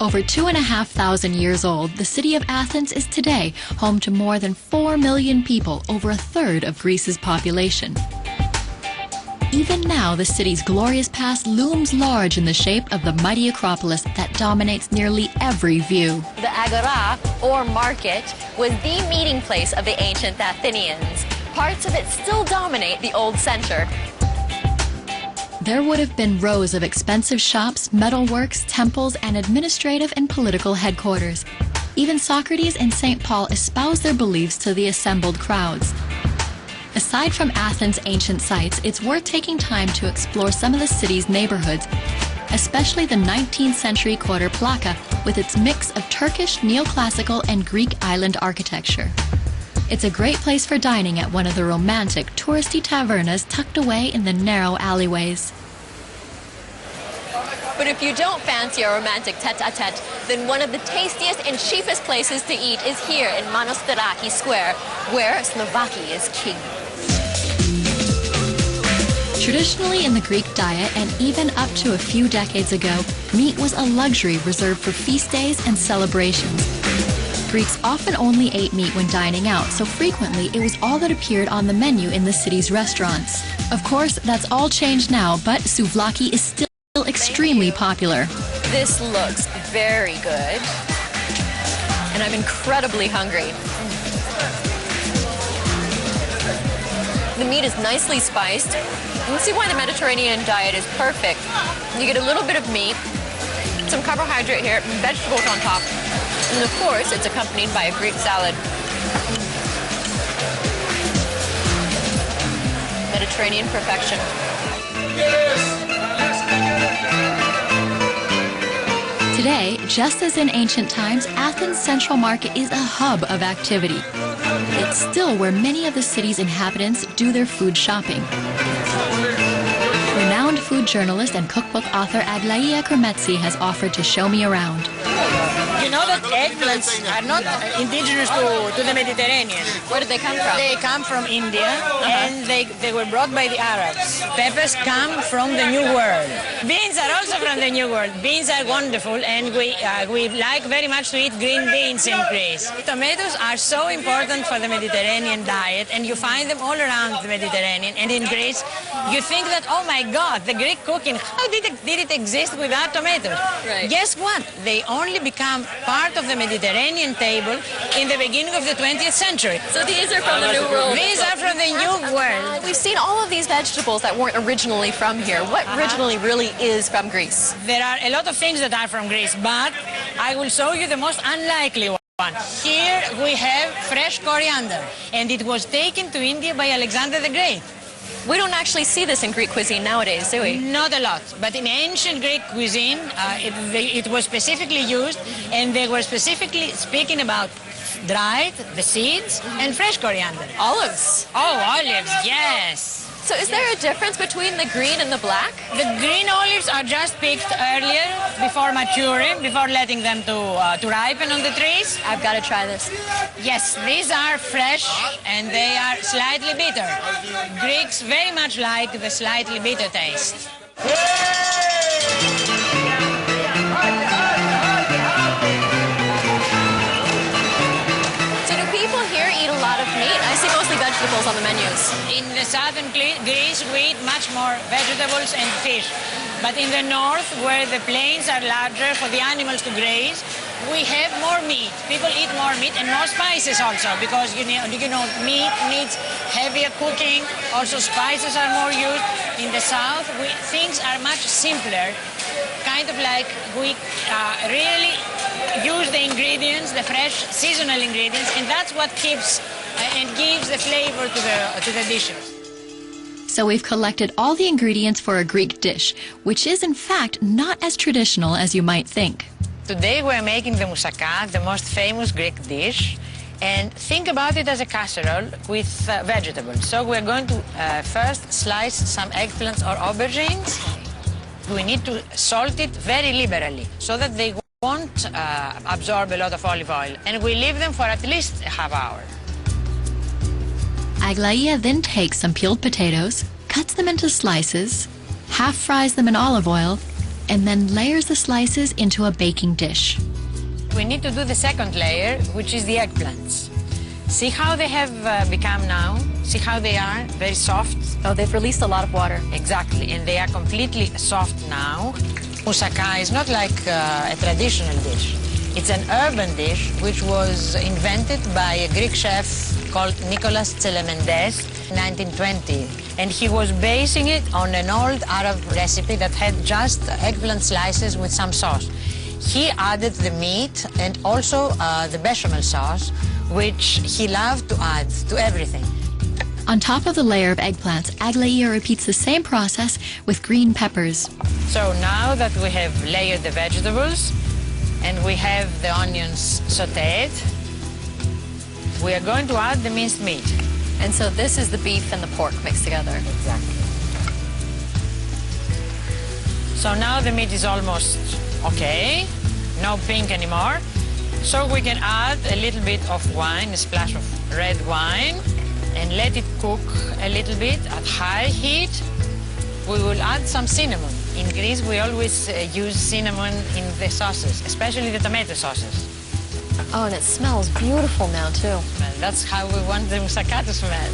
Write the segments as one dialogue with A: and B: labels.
A: Over 2,500 years old, the city of Athens is today home to more than 4 million people, over a third of Greece's population. Even now, the city's glorious past looms large in the shape of the mighty Acropolis that dominates nearly every view.
B: The Agora, or market, was the meeting place of the ancient Athenians. Parts of it still dominate the old center.
A: There would have been rows of expensive shops, metalworks, temples, and administrative and political headquarters. Even Socrates and St. Paul espoused their beliefs to the assembled crowds. Aside from Athens' ancient sites, it's worth taking time to explore some of the city's neighborhoods, especially the 19th century quarter Plaka with its mix of Turkish, neoclassical, and Greek island architecture. It's a great place for dining at one of the romantic, touristy tavernas tucked away in the narrow alleyways.
B: But if you don't fancy a romantic tete-a-tete, then one of the tastiest and cheapest places to eat is here in Monasteraki Square, where Slovakia is king.
A: Traditionally in the Greek diet, and even up to a few decades ago, meat was a luxury reserved for feast days and celebrations. Greeks often only ate meat when dining out, so frequently it was all that appeared on the menu in the city's restaurants. Of course, that's all changed now, but souvlaki is still extremely popular.
B: This looks very good, and I'm incredibly hungry. The meat is nicely spiced. You can see why the Mediterranean diet is perfect. You get a little bit of meat, some carbohydrate here, vegetables on top. And of course, it's accompanied by a Greek salad. Mediterranean perfection.
A: Today, just as in ancient times, Athens' Central Market is a hub of activity. It's still where many of the city's inhabitants do their food shopping. Renowned food journalist and cookbook author Aglaia Kermetsi has offered to show me around.
C: You know that eggplants are not indigenous to the Mediterranean.
B: Where did they come from?
C: They come from India, and they were brought by the Arabs. Peppers come from the New World. Beans are also from the New World. Beans are wonderful, and we like very much to eat green beans in Greece. Tomatoes are so important for the Mediterranean diet, and you find them all around the Mediterranean. And in Greece, you think that, oh my God, the Greek cooking, how did it exist without tomatoes?
B: Right.
C: Guess what? They only become part of the Mediterranean table in the beginning of the 20th century.
B: So these are from the New World.
C: These are from the New World.
B: We've seen all of these vegetables that weren't originally from here. What originally really is from Greece?
C: There are a lot of things that are from Greece, but I will show you the most unlikely one. Here we have fresh coriander, and it was taken to India by Alexander the Great.
B: We don't actually see this in Greek cuisine nowadays, do we?
C: Not a lot, but in ancient Greek cuisine, it was specifically used, and they were specifically speaking about dried, the seeds, and fresh coriander.
B: Olives.
C: Oh, olives, yes.
B: So is there a difference between the green and the black?
C: The green olives are just picked earlier, before maturing, before letting them to ripen on the trees.
B: I've got to try this.
C: Yes, these are fresh and they are slightly bitter. Greeks very much like the slightly bitter taste.
B: I see mostly vegetables on the menus.
C: In the southern Greece, we eat much more vegetables and fish. But in the north, where the plains are larger for the animals to graze, we have more meat. People eat more meat and more spices also, because you know meat needs heavier cooking. Also, spices are more used. In the south, things are much simpler, kind of like we really use the ingredients, the fresh seasonal ingredients, and that's what keeps and gives the flavor to the dishes.
A: So we've collected all the ingredients for a Greek dish, which is in fact not as traditional as you might think.
C: Today we're making the moussaka, the most famous Greek dish, and think about it as a casserole with vegetables. So we're going to first slice some eggplants or aubergines. We need to salt it very liberally so that they won't absorb a lot of olive oil, and we leave them for at least a half hour.
A: Aglaia then takes some peeled potatoes, cuts them into slices, half fries them in olive oil, and then layers the slices into a baking dish.
C: We need to do the second layer, which is the eggplants. See how they have become now? See how they are? Very soft.
B: Oh, they've released a lot of water.
C: Exactly, and they are completely soft now. Moussaka is not like a traditional dish. It's an urban dish which was invented by a Greek chef called Nicholas Tselamendes in 1920. And he was basing it on an old Arab recipe that had just eggplant slices with some sauce. He added the meat and also the bechamel sauce, which he loved to add to everything.
A: On top of the layer of eggplants, Aglaia repeats the same process with green peppers.
C: So now that we have layered the vegetables and we have the onions sautéed, we are going to add the minced meat.
B: And so this is the beef and the pork mixed together.
C: Exactly. So now the meat is almost okay, no pink anymore. So we can add a little bit of wine, a splash of red wine, and let it cook a little bit at high heat. We will add some cinnamon. In Greece, we always use cinnamon in the sauces, especially the tomato sauces.
B: Oh, and it smells beautiful now, too.
C: Well, that's how we want the moussaka to smell.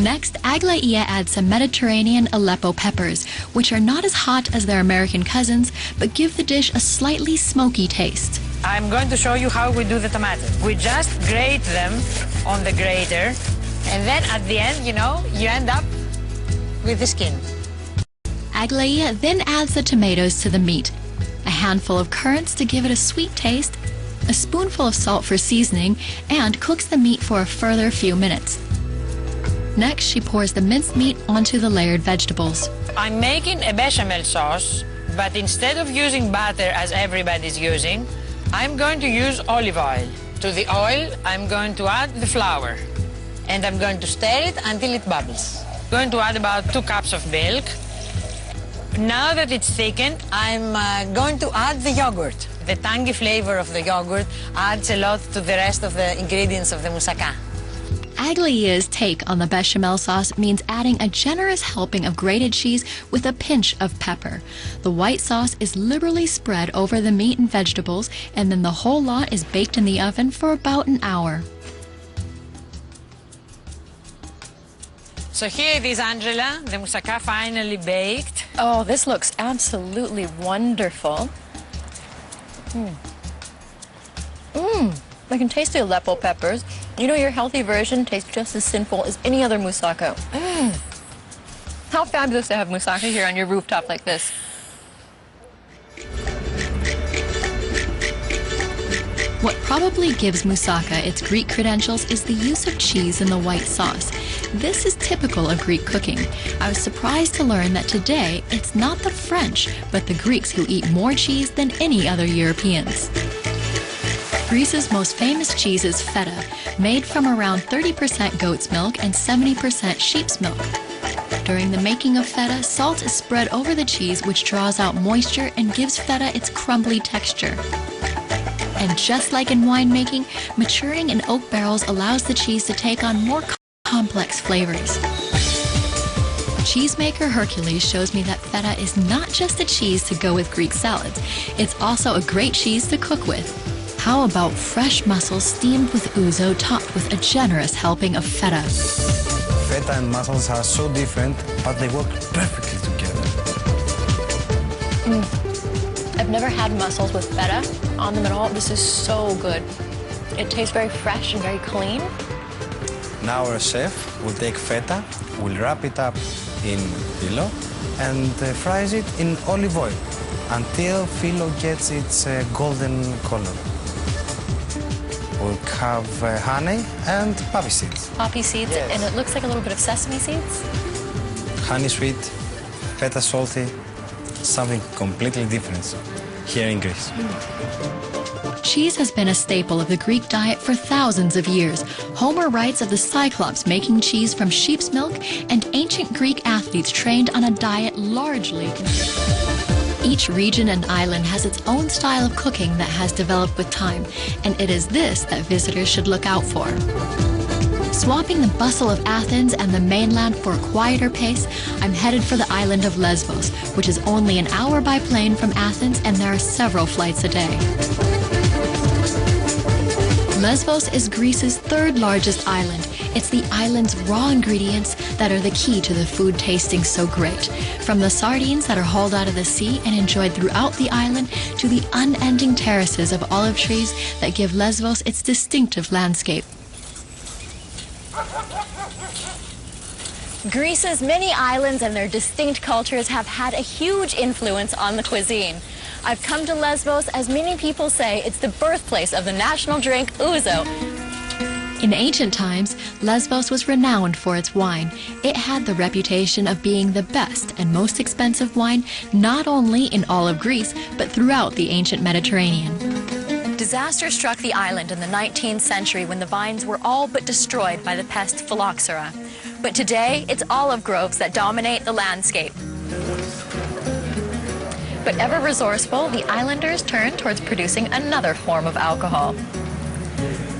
A: Next, Aglaia adds some Mediterranean Aleppo peppers, which are not as hot as their American cousins, but give the dish a slightly smoky taste.
C: I'm going to show you how we do the tomatoes. We just grate them on the grater, and then at the end, you know, you end up with the skin.
A: Aglaia then adds the tomatoes to the meat, a handful of currants to give it a sweet taste, a spoonful of salt for seasoning, and cooks the meat for a further few minutes. Next, she pours the minced meat onto the layered vegetables.
C: I'm making a bechamel sauce, but instead of using butter as everybody's using, I'm going to use olive oil. To the oil, I'm going to add the flour, and I'm going to stir it until it bubbles. I'm going to add about 2 cups of milk. Now that it's thickened, I'm going to add the yogurt. The tangy flavor of the yogurt adds a lot to the rest of the ingredients of the moussaka.
A: Aglaia's take on the bechamel sauce means adding a generous helping of grated cheese with a pinch of pepper. The white sauce is liberally spread over the meat and vegetables, and then the whole lot is baked in the oven for about an hour.
C: So here it is, Angela, the moussaka finally baked.
B: Oh, this looks absolutely wonderful. I can taste the Aleppo peppers. You know, your healthy version tastes just as sinful as any other moussaka. How fabulous to have moussaka here on your rooftop like this.
A: What probably gives moussaka its Greek credentials is the use of cheese in the white sauce. This is typical of Greek cooking. I was surprised to learn that today it's not the French, but the Greeks who eat more cheese than any other Europeans. Greece's most famous cheese is feta, made from around 30% goat's milk and 70% sheep's milk. During the making of feta, salt is spread over the cheese, which draws out moisture and gives feta its crumbly texture. And just like in winemaking, maturing in oak barrels allows the cheese to take on more complex flavors. Cheesemaker Hercules shows me that feta is not just a cheese to go with Greek salads. It's also a great cheese to cook with. How about fresh mussels steamed with ouzo topped with a generous helping of feta?
D: Feta and mussels are so different, but they work perfectly together.
B: I've never had mussels with feta on them at all. This is so good. It tastes very fresh and very clean.
D: Now our chef will take feta, will wrap it up in phyllo, and fries it in olive oil until phyllo gets its golden color. We'll have honey and poppy seeds.
B: Poppy seeds,
D: Yes.
B: and it looks like a little bit of sesame seeds.
D: Honey sweet, feta salty, something completely different here in Greece.
A: Cheese has been a staple of the Greek diet for thousands of years. Homer writes of the Cyclops making cheese from sheep's milk, and ancient Greek athletes trained on a diet largely. Each region and island has its own style of cooking that has developed with time, and it is this that visitors should look out for. Swapping the bustle of Athens and the mainland for a quieter pace, I'm headed for the island of Lesbos, which is only an hour by plane from Athens, and there are several flights a day. Lesbos is Greece's third largest island. It's the island's raw ingredients that are the key to the food tasting so great. From the sardines that are hauled out of the sea and enjoyed throughout the island to the unending terraces of olive trees that give Lesbos its distinctive landscape.
B: Greece's many islands and their distinct cultures have had a huge influence on the cuisine. I've come to Lesbos, as many people say, it's the birthplace of the national drink, ouzo.
A: In ancient times, Lesbos was renowned for its wine. It had the reputation of being the best and most expensive wine, not only in all of Greece, but throughout the ancient Mediterranean.
B: Disaster struck the island in the 19th century when the vines were all but destroyed by the pest phylloxera. But today, it's olive groves that dominate the landscape. But ever resourceful, the islanders turned towards producing another form of alcohol,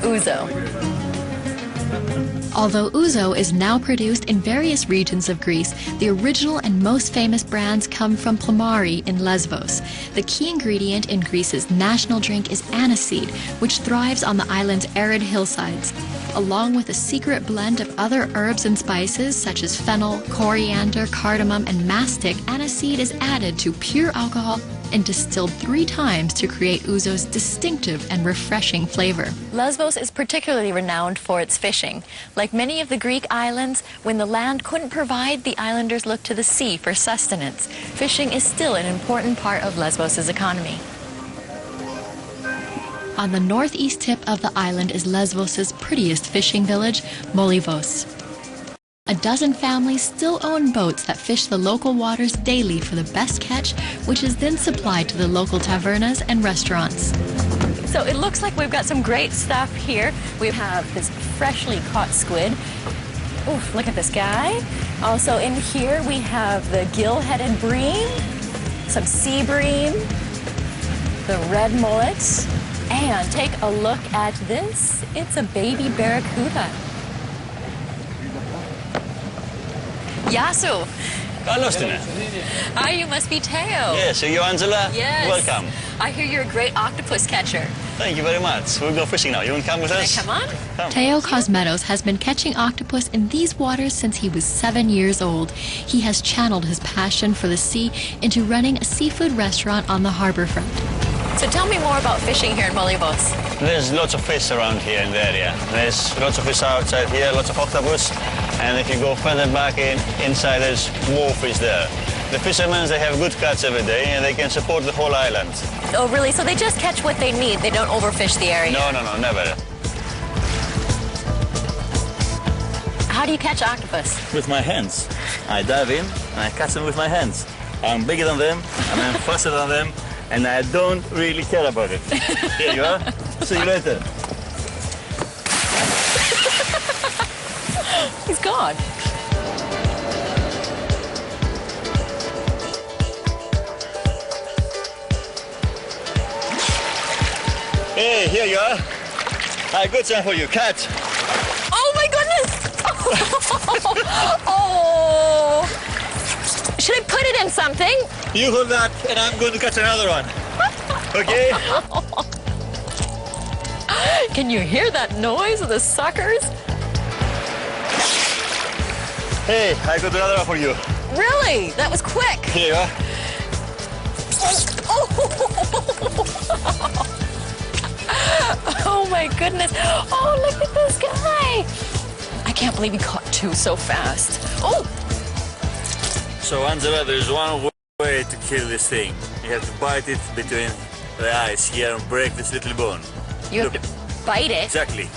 B: ouzo.
A: Although ouzo is now produced in various regions of Greece, the original and most famous brands come from Plomari in Lesbos. The key ingredient in Greece's national drink is aniseed, which thrives on the island's arid hillsides. Along with a secret blend of other herbs and spices such as fennel, coriander, cardamom, and mastic, aniseed is added to pure alcohol and distilled 3 times to create ouzo's distinctive and refreshing flavor.
B: Lesbos is particularly renowned for its fishing. Like many of the Greek islands, when the land couldn't provide, the islanders looked to the sea for sustenance. Fishing is still an important part of Lesbos's economy.
A: On the northeast tip of the island is Lesbos's prettiest fishing village, Molivos. A dozen families still own boats that fish the local waters daily for the best catch, which is then supplied to the local tavernas and restaurants.
B: So it looks like we've got some great stuff here. We have this freshly caught squid. Oof, look at this guy. Also in here we have the gill-headed bream, some sea bream, the red mullet, and take a look at this. It's a baby barracuda. Yasu.
E: Καλώς την.
B: Ah, you must be Teo.
E: Yes, are you Angela?
B: Yes.
E: Welcome.
B: I hear you're a great octopus catcher.
E: Thank you very much. We'll go fishing now. You want to come with us?
B: Come on.
E: Come.
A: Teo Cosmetos has been catching octopus in these waters since he was 7 years old. He has channeled his passion for the sea into running a seafood restaurant on the harbor front.
B: So tell me more about fishing here in Molivos.
E: There's lots of fish around here in the area. There's lots of fish outside here, lots of octopus. And if you go further back inside, there's more fish there. The fishermen, they have good catch every day and they can support the whole island.
B: Oh, really? So they just catch what they need. They don't overfish the area?
E: No, never.
B: How do you catch octopus?
E: With my hands. I dive in and I catch them with my hands. I'm bigger than them and I'm faster than them. And I don't really care about it. Here you are. See you later.
B: He's gone.
E: Hey, here you are. I got some for you. Catch.
B: Oh my goodness! Oh! Should I put it in something?
E: You hold that and I'm going to catch another one. Okay?
B: Can you hear that noise of the suckers?
E: Hey, I got another one for you.
B: Really? That was quick.
E: Here you are.
B: Oh my goodness. Oh, look at this guy. I can't believe he caught 2 so fast. Oh!
E: So, Angela, there's one way to kill this thing. You have to bite it between the eyes here and break this little bone.
B: You have to bite it?
E: Exactly.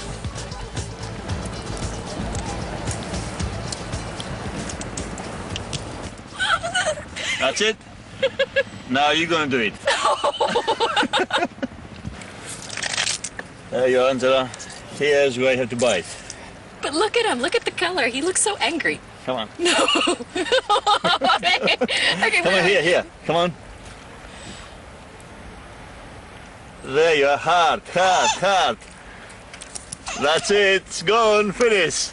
E: That's it? Now you're gonna do it. There you are, Angela. Here's where you have to bite.
B: But look at him. Look at the color. He looks so angry.
E: Come on.
B: No. Okay,
E: Come on, here. Come on. There you are. Hard. That's it. It's gone. Finish.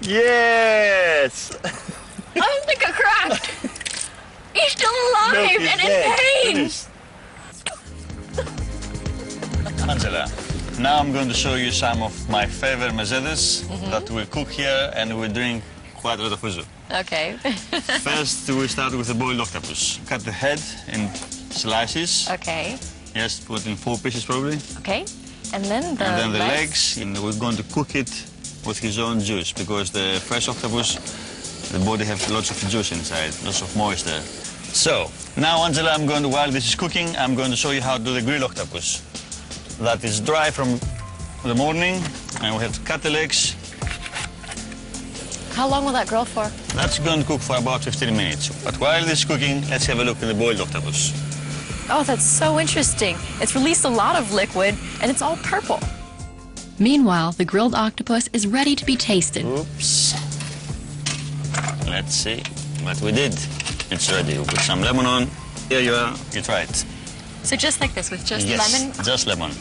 E: Yes.
B: I don't think I cracked. He's still alive
E: Look, he's
B: and
E: dead.
B: in pain.
E: Finish. Angela, now I'm going to show you some of my favorite mezedes that we cook here and we drink quite a lot of ouzo.
B: Okay.
E: First, we start with the boiled octopus. Cut the head in slices.
B: Okay.
E: Yes, put in 4 pieces probably.
B: Okay. And then
E: The legs, and we're going to cook it with his own juice because the fresh octopus, the body has lots of juice inside, lots of moisture. So, now Angela, while this is cooking, I'm going to show you how to do the grilled octopus. That is dry from the morning, and we have to cut the legs.
B: How long will that grill for?
E: That's going to cook for about 15 minutes. But while this is cooking, let's have a look at the boiled octopus.
B: Oh, that's so interesting. It's released a lot of liquid, and it's all purple.
A: Meanwhile, the grilled octopus is ready to be tasted.
E: Oops. Let's see what we did. It's ready. We put some lemon on. Here you are. You try it.
B: So just like this, with just
E: Yes,
B: lemon?
E: just lemon.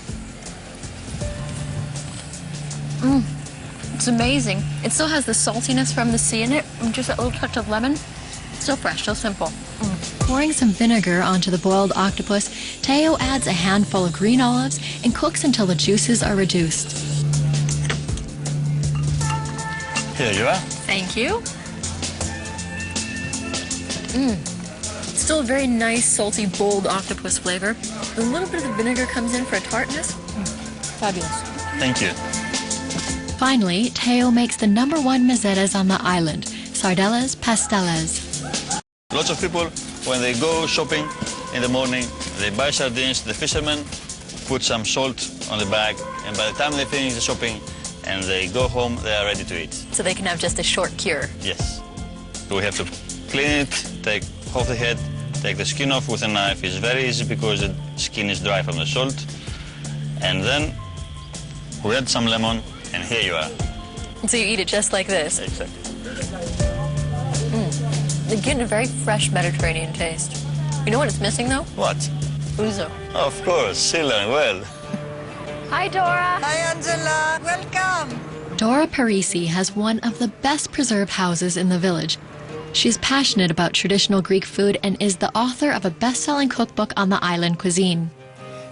B: It's amazing. It still has the saltiness from the sea in it, and just a little touch of lemon. Still fresh, still simple.
A: Pouring some vinegar onto the boiled octopus, Teo adds a handful of green olives and cooks until the juices are reduced.
E: Here you are.
B: Thank you. Still a very nice, salty, bold octopus flavor. A little bit of the vinegar comes in for a tartness. Fabulous.
E: Thank you.
A: Finally, Teo makes the #1 mezedes on the island, sardelas pastelas.
E: Lots of people, when they go shopping in the morning, they buy sardines. The fishermen put some salt on the bag, and by the time they finish the shopping and they go home, they are ready to eat.
B: So they can have just a short cure.
E: Yes. So we have to clean it, take off the head, take the skin off with a knife. It's very easy because the skin is dry from the salt. And then we add some lemon, and here you are.
B: So you eat it just like this.
E: Exactly.
B: You're getting a very fresh Mediterranean taste. You know what it's missing, though?
E: What?
B: Ouzo.
E: Of course, Sila, well.
B: Hi, Dora.
F: Hi, Angela. Welcome.
A: Dora Parisi has one of the best preserved houses in the village. She's passionate about traditional Greek food and is the author of a best-selling cookbook on the island cuisine.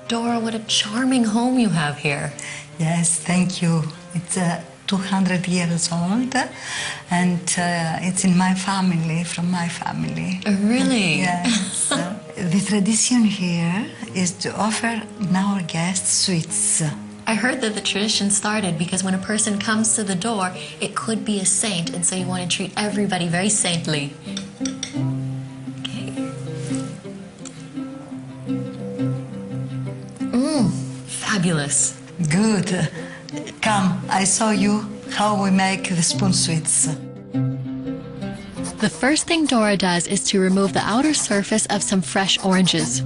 B: Dora, what a charming home you have here.
F: Yes, thank you. It's 200 years old, and it's in my family, from my family.
B: Really?
F: Yes. The tradition here is to offer our guests sweets.
A: I heard that the tradition started because when a person comes to the door, it could be a saint, and so you want to treat everybody very saintly. Okay. Fabulous.
F: Good. Come, I show you how we make the spoon sweets.
A: The first thing Dora does is to remove the outer surface of some fresh oranges.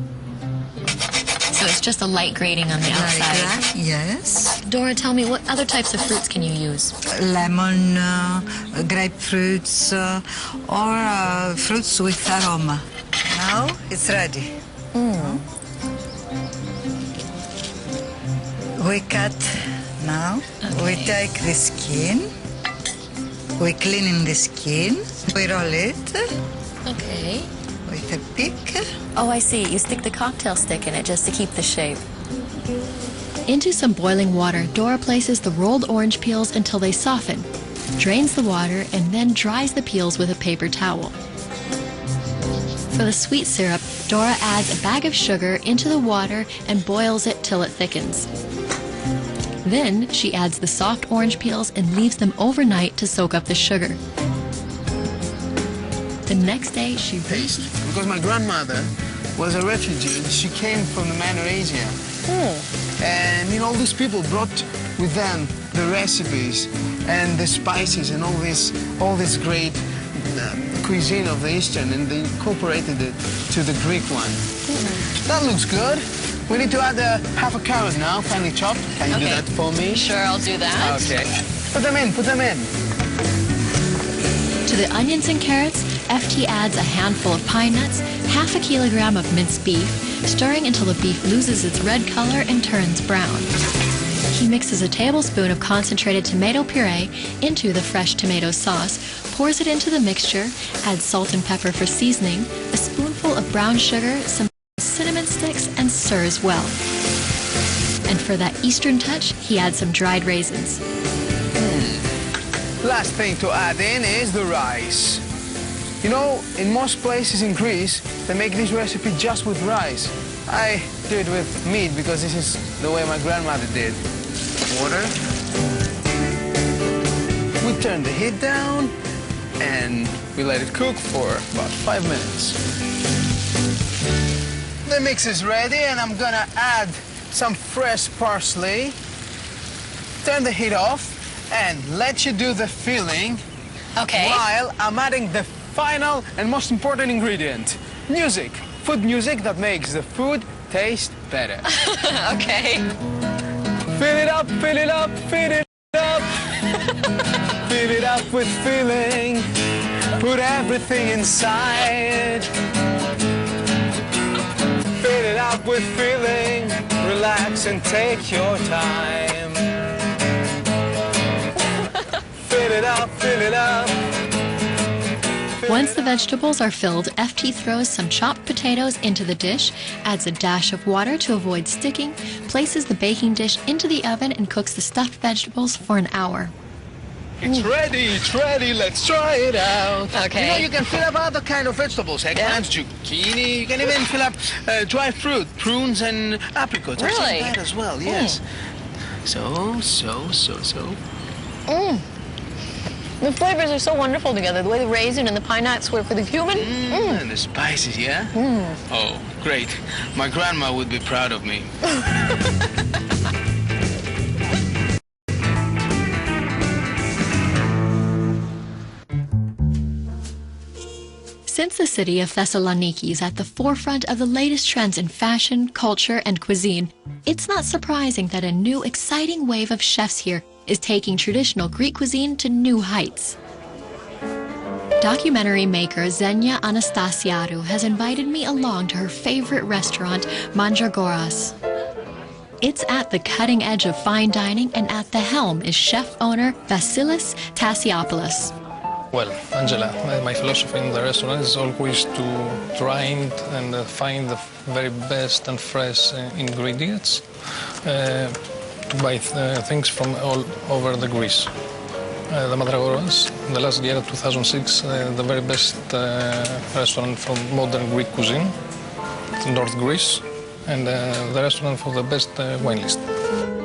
A: So it's just a light grating on the outside.
F: Like that, yes.
A: Dora, tell me, what other types of fruits can you use?
F: Lemon, grapefruits, or fruits with aroma. Now it's ready. We cut now. We take the skin. We clean in the skin. We roll it
A: Okay.
F: with a pick.
B: Oh, I see. You stick the cocktail stick in it just to keep the shape.
A: Into some boiling water, Dora places the rolled orange peels until they soften, drains the water, and then dries the peels with a paper towel. For the sweet syrup, Dora adds a bag of sugar into the water and boils it till it thickens. Then she adds the soft orange peels and leaves them overnight to soak up the sugar. The next day, she
G: Taste, because my grandmother was a refugee. She came from the Minor Asia. And all these people brought with them the recipes and the spices and all this great cuisine of the Eastern, and they incorporated it to the Greek one. That looks good. We need to add half a carrot now, finely chopped. Can you do that for me?
B: Sure, I'll do that.
G: Okay. Put them in, put them in.
A: To the onions and carrots, FT adds a handful of pine nuts, half a kilogram of minced beef, stirring until the beef loses its red color and turns brown. He mixes a tablespoon of concentrated tomato puree into the fresh tomato sauce, pours it into the mixture, adds salt and pepper for seasoning, a spoonful of brown sugar, some cinnamon sticks, and stirs well. And for that Eastern touch, he adds some dried raisins.
G: Last thing to add in is the rice. You know, in most places in Greece, they make this recipe just with rice. I do it with meat because this is the way my grandmother did. Water. We turn the heat down and we let it cook for about 5 minutes. The mix is ready and I'm gonna add some fresh parsley. Turn the heat off and let you do the filling.
B: Okay.
G: While I'm adding the final and most important ingredient, music. Food music that makes the food taste better.
B: Okay.
G: Fill it up, fill it up, fill it up. Fill it up with filling. Put everything inside. Fill it up with filling. Relax and take your time. Fill it up, fill it up.
A: Once the vegetables are filled, FT throws some chopped potatoes into the dish, adds a dash of water to avoid sticking, places the baking dish into the oven, and cooks the stuffed vegetables for an hour.
G: It's ready, let's try it out.
B: Okay.
G: You know, you can fill up other kind of vegetables, eggplants, zucchini, you can even fill up dry fruit, prunes and apricots. I've
B: Really?
G: seen that as well, yes. So.
B: The flavors are so wonderful together. The way the raisin and the pine nuts work for the cumin.
G: And the spices, yeah? Oh, great. My grandma would be proud of me.
A: Since the city of Thessaloniki is at the forefront of the latest trends in fashion, culture, and cuisine, it's not surprising that a new, exciting wave of chefs here is taking traditional Greek cuisine to new heights. Documentary maker Xenia Anastasiadou has invited me along to her favorite restaurant, Mandragoras. It's at the cutting edge of fine dining, and at the helm is chef-owner Vasilis Tassiopoulos.
H: Well, Angela, my philosophy in the restaurant is always to try and find the very best and fresh ingredients, to buy things from all over the Greece. The Mandragoras, the last year, 2006, the very best restaurant from modern Greek cuisine, North Greece, and the restaurant for the best wine list.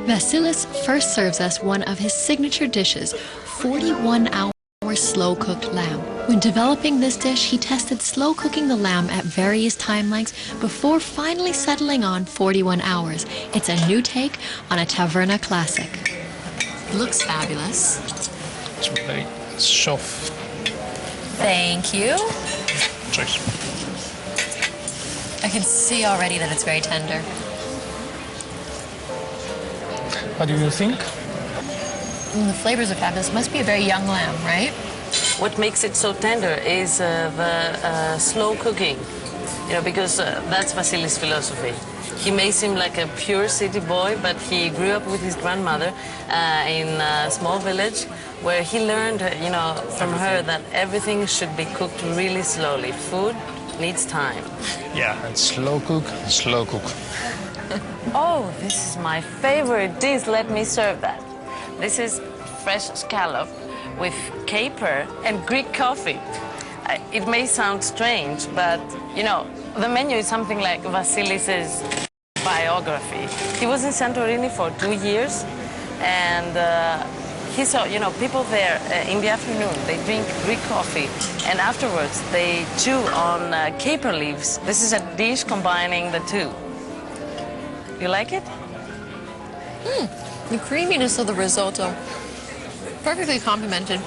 A: Vasilis first serves us one of his signature dishes, 41-hour slow-cooked lamb. When developing this dish, he tested slow cooking the lamb at various time lengths before finally settling on 41 hours. It's a new take on a taverna classic. Looks fabulous.
H: It's very soft.
B: Thank you.
H: Cheers.
B: I can see already that it's very tender.
H: What do you think?
B: The flavors are fabulous. It must be a very young lamb, right?
I: What makes it so tender is the slow cooking, you know, because that's Vasilis' philosophy. He may seem like a pure city boy, but he grew up with his grandmother in a small village where he learned, you know, from her that everything should be cooked really slowly. Food needs time.
H: Yeah, and slow cook.
I: Oh, this is my favorite dish. Let me serve that. This is fresh scallop with caper and Greek coffee. It may sound strange, but, you know, the menu is something like Vasilis' biography. He was in Santorini for 2 years, and he saw, you know, people there in the afternoon, they drink Greek coffee, and afterwards they chew on caper leaves. This is a dish combining the two. You like it?
B: The creaminess of the risotto, perfectly complemented.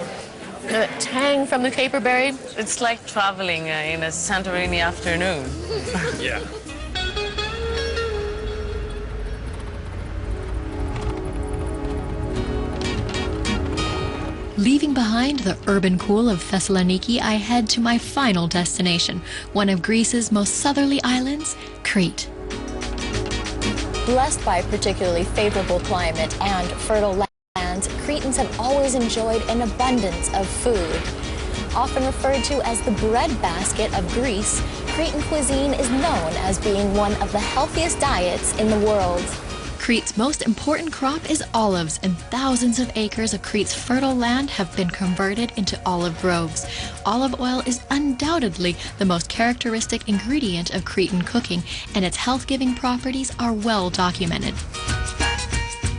B: The tang from the caperberry.
I: It's like traveling in a Santorini afternoon.
H: Yeah.
A: Leaving behind the urban cool of Thessaloniki, I head to my final destination, one of Greece's most southerly islands, Crete. Blessed by a particularly favorable climate and fertile lands, Cretans have always enjoyed an abundance of food. Often referred to as the breadbasket of Greece, Cretan cuisine is known as being one of the healthiest diets in the world. Crete's most important crop is olives, and thousands of acres of Crete's fertile land have been converted into olive groves. Olive oil is undoubtedly the most characteristic ingredient of Cretan cooking, and its health-giving properties are well documented.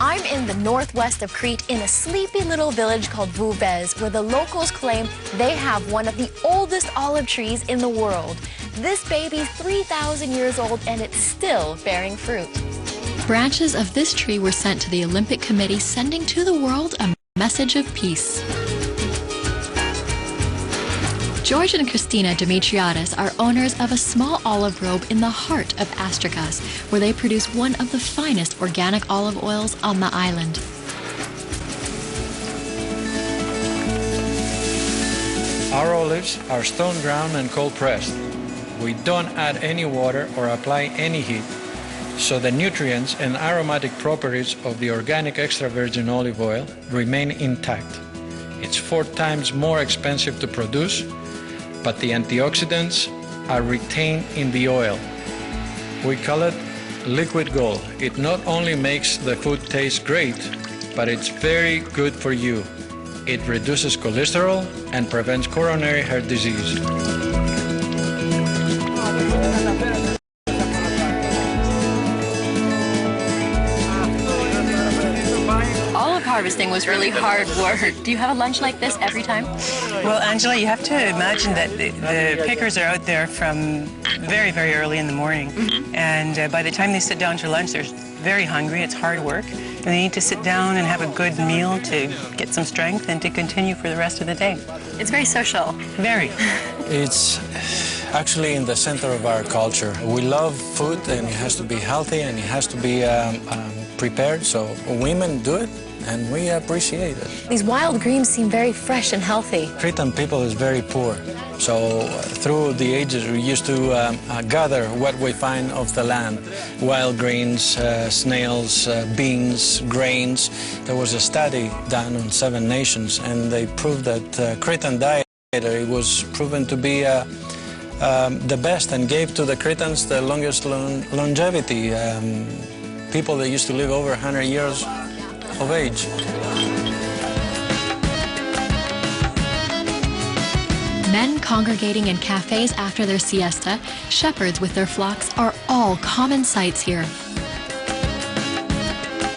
A: I'm in the northwest of Crete in a sleepy little village called Vouvez, where the locals claim they have one of the oldest olive trees in the world. This baby's 3,000 years old and it's still bearing fruit. Branches of this tree were sent to the Olympic Committee, sending to the world a message of peace. George and Christina Dimitriadis are owners of a small olive grove in the heart of Astragas, where they produce one of the finest organic olive oils on the island.
J: Our olives are stone ground and cold pressed. We don't add any water or apply any heat, so the nutrients and aromatic properties of the organic extra virgin olive oil remain intact. It's 4 times more expensive to produce, but the antioxidants are retained in the oil. We call it liquid gold. It not only makes the food taste great, but it's very good for you. It reduces cholesterol and prevents coronary heart disease.
B: Harvesting was really hard work. Do you have a lunch like this every time?
K: Well, Angela, you have to imagine that the pickers are out there from very, very early in the morning. And by the time they sit down to lunch, they're very hungry. It's hard work. And they need to sit down and have a good meal to get some strength and to continue for the rest of the day.
B: It's very social.
K: Very.
J: It's actually in the center of our culture. We love food, and it has to be healthy, and it has to be prepared, so women do it, and we appreciate it.
A: These wild greens seem very fresh and healthy.
J: Cretan people is very poor, so through the ages we used to gather what we find of the land. Wild greens, snails, beans, grains. There was a study done on 7 nations, and they proved that Cretan diet was proven to be the best, and gave to the Cretans the longest longevity. People that used to live over 100 years of age.
A: Men congregating in cafes after their siesta, shepherds with their flocks are all common sights here.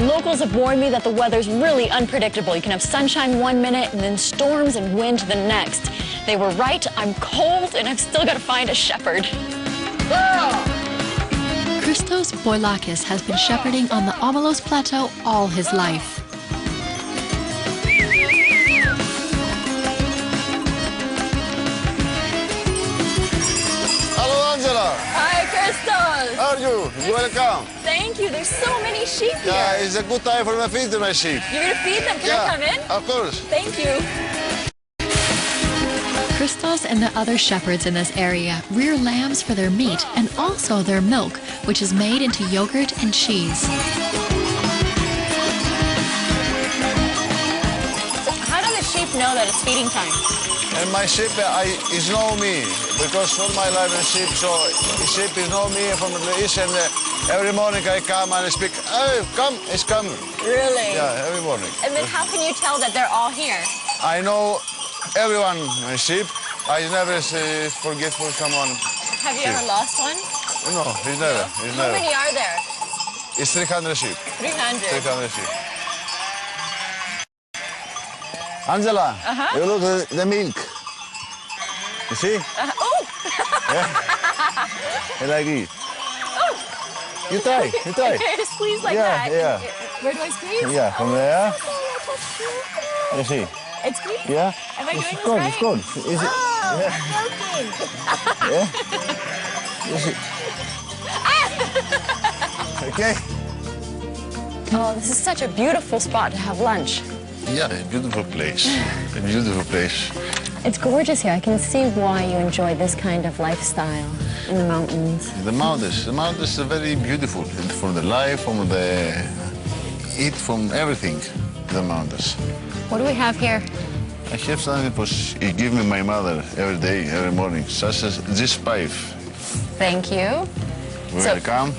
A: Locals have warned me that the weather's really unpredictable. You can have sunshine one minute and then storms and wind the next. They were right, I'm cold and I've still got to find a shepherd. Christos Boilakis has been shepherding on the Omelos Plateau all his life.
L: Hello, Angela.
B: Hi, Christos.
L: How are you? Welcome.
B: Thank you. There's so many sheep here.
L: Yeah, it's a good time for me to feed my sheep.
B: You're going to feed them? Can I come in?
L: Of course.
B: Thank you.
A: Christos and the other shepherds in this area rear lambs for their meat and also their milk, which is made into yogurt and cheese.
B: How do the sheep know that it's feeding time?
L: And my sheep is know me because all my life in sheep, so sheep is know me from the east, and every morning I come and I speak, hey, come, it's coming.
B: Really?
L: Yeah, every morning.
B: And then how can you tell that they're all here?
L: I know everyone, my sheep. I never forgetful someone.
B: Have you ever lost one?
L: No, he's never. He's
B: How
L: never.
B: many are there?
L: It's 300 sheep.
B: 300.
L: 300 sheep. Angela, you look at the milk. You see?
B: Oh!
L: Yeah. Like it.
B: Oh!
L: You try.
B: Okay, just squeeze like that.
L: Yeah.
B: Where do I squeeze?
L: Yeah, from there.
B: Oh, that's so cute.
L: You see?
B: It's squeezed?
L: Yeah.
B: Am I doing this
L: good,
B: right?
L: it's good. Is it?
B: Oh,
L: Yeah.
B: working.
L: Yeah. You see? Okay.
A: Oh, this is such a beautiful spot to have lunch.
L: Yeah, a beautiful place. A beautiful place.
A: It's gorgeous here. I can see why you enjoy this kind of lifestyle.
B: In the mountains.
L: The mountains. The mountains are very beautiful. From the life, from the eat, from everything. The mountains.
B: What do we have here?
L: I have something you give me my mother every day, every morning, such as this pipe.
B: Thank you.
L: Welcome.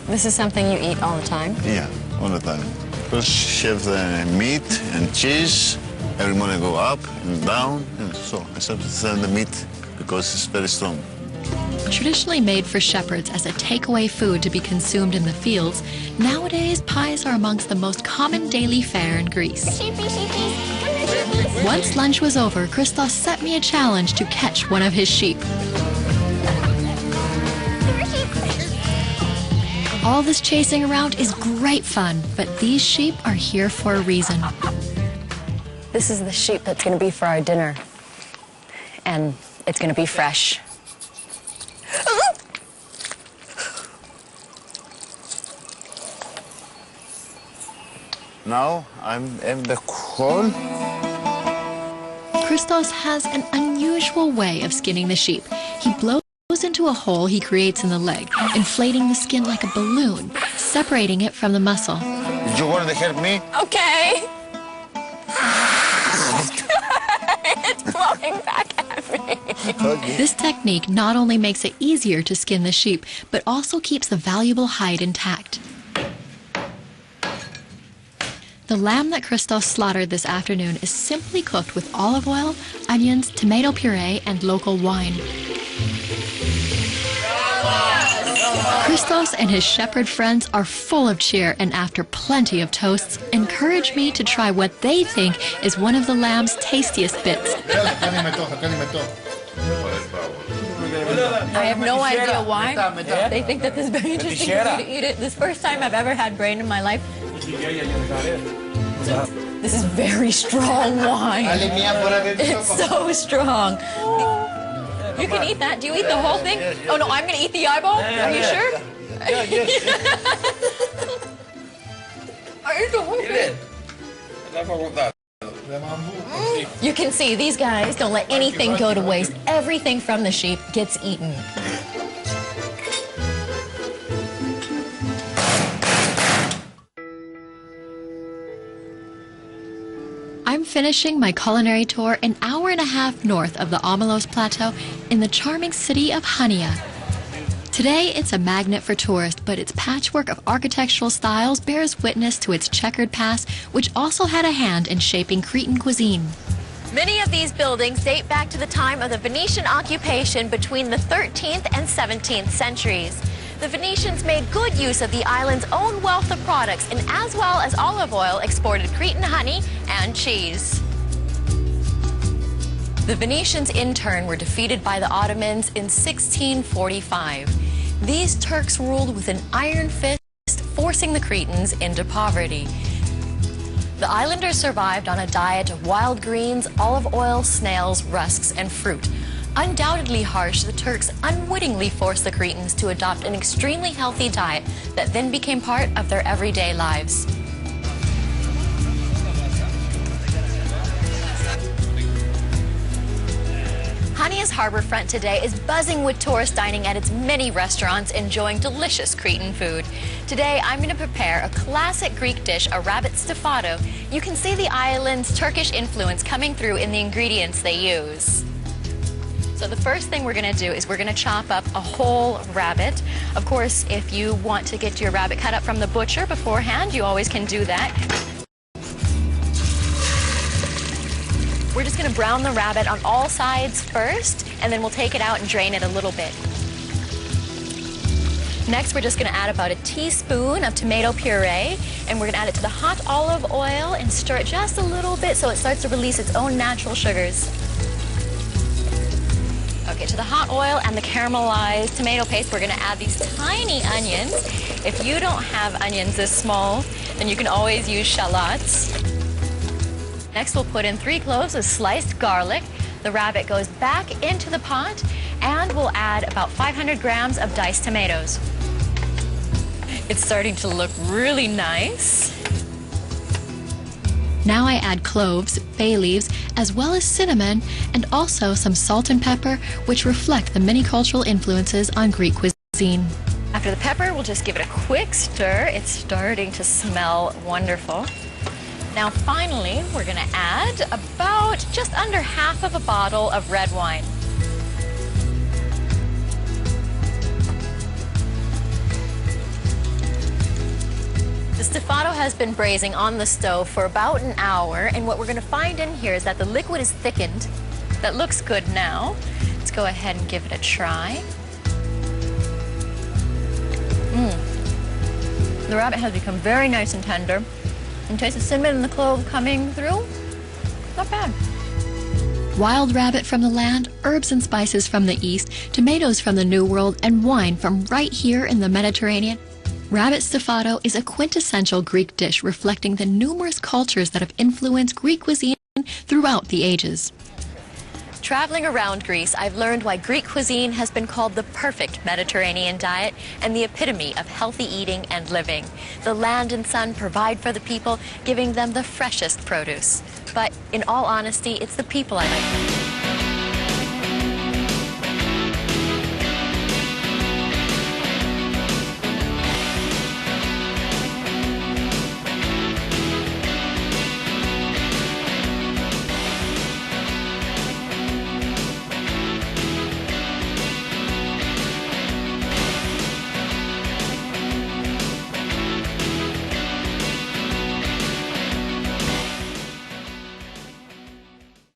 B: This is something you eat all the time?
L: Yeah, all the time. Because she have the meat and cheese. Every morning go up and down. And so I started to sell the meat because it's very strong.
A: Traditionally made for shepherds as a takeaway food to be consumed in the fields, nowadays pies are amongst the most common daily fare in Greece. Once lunch was over, Christos set me a challenge to catch one of his sheep. All this chasing around is great fun, but these sheep are here for a reason.
B: This is the sheep that's going to be for our dinner. And it's going to be fresh.
L: Now I'm in the hole.
A: Christos has an unusual way of skinning the sheep. He blows into a hole he creates in the leg, inflating the skin like a balloon, separating it from the muscle.
L: You want to help me?
B: Okay. It's blowing back at me.
A: This technique not only makes it easier to skin the sheep, but also keeps the valuable hide intact. The lamb that Christos slaughtered this afternoon is simply cooked with olive oil, onions, tomato puree, and local wine. Christos and his shepherd friends are full of cheer, and after plenty of toasts, encourage me to try what they think is one of the lamb's tastiest bits.
B: I have no idea why. They think that this is very interesting for me to eat it. This is the first time I've ever had brain in my life. This is very strong wine. It's so strong. You can eat that. Do you eat the whole thing? Oh no, I'm going to eat the eyeball. Are you sure? I ate the whole thing. You can see these guys don't let anything go to waste. Everything from the sheep gets eaten.
A: I'm finishing my culinary tour an hour and a half north of the Omelos Plateau in the charming city of Hania. Today, it's a magnet for tourists, but its patchwork of architectural styles bears witness to its checkered past, which also had a hand in shaping Cretan cuisine.
B: Many of these buildings date back to the time of the Venetian occupation between the 13th and 17th centuries. The Venetians made good use of the island's own wealth of products, and as well as olive oil, exported Cretan honey and cheese. The Venetians in turn were defeated by the Ottomans in 1645. These Turks ruled with an iron fist, forcing the Cretans into poverty. The islanders survived on a diet of wild greens, olive oil, snails, rusks, and fruit. Undoubtedly harsh, the Turks unwittingly forced the Cretans to adopt an extremely healthy diet that then became part of their everyday lives. Hania's harborfront today is buzzing with tourists dining at its many restaurants, enjoying delicious Cretan food. Today, I'm going to prepare a classic Greek dish, a rabbit stafado. You can see the island's Turkish influence coming through in the ingredients they use. So the first thing we're going to do is we're going to chop up a whole rabbit. Of course, if you want to get your rabbit cut up from the butcher beforehand, you always can do that. We're just going to brown the rabbit on all sides first, and then we'll take it out and drain it a little bit. Next, we're just going to add about a teaspoon of tomato puree, and we're going to add it to the hot olive oil and stir it just a little bit so it starts to release its own natural sugars. Okay, to the hot oil and the caramelized tomato paste, we're going to add these tiny onions. If you don't have onions this small, then you can always use shallots. Next, we'll put in 3 cloves of sliced garlic. The rabbit goes back into the pot, and we'll add about 500 grams of diced tomatoes. It's starting to look really nice.
A: Now I add cloves, bay leaves, as well as cinnamon, and also some salt and pepper, which reflect the many cultural influences on Greek cuisine.
B: After the pepper, we'll just give it a quick stir. It's starting to smell wonderful. Now finally, we're going to add about just under half of a bottle of red wine. The Stefato has been braising on the stove for about an hour, and what we're going to find in here is that the liquid is thickened. That looks good now. Let's go ahead and give it a try. The rabbit has become very nice and tender. And taste the cinnamon and the clove coming through. Not bad.
A: Wild rabbit from the land, herbs and spices from the east, tomatoes from the New World, and wine from right here in the Mediterranean. Rabbit Stefato is a quintessential Greek dish reflecting the numerous cultures that have influenced Greek cuisine throughout the ages.
B: Traveling around Greece, I've learned why Greek cuisine has been called the perfect Mediterranean diet and the epitome of healthy eating and living. The land and sun provide for the people, giving them the freshest produce. But in all honesty, it's the people I like.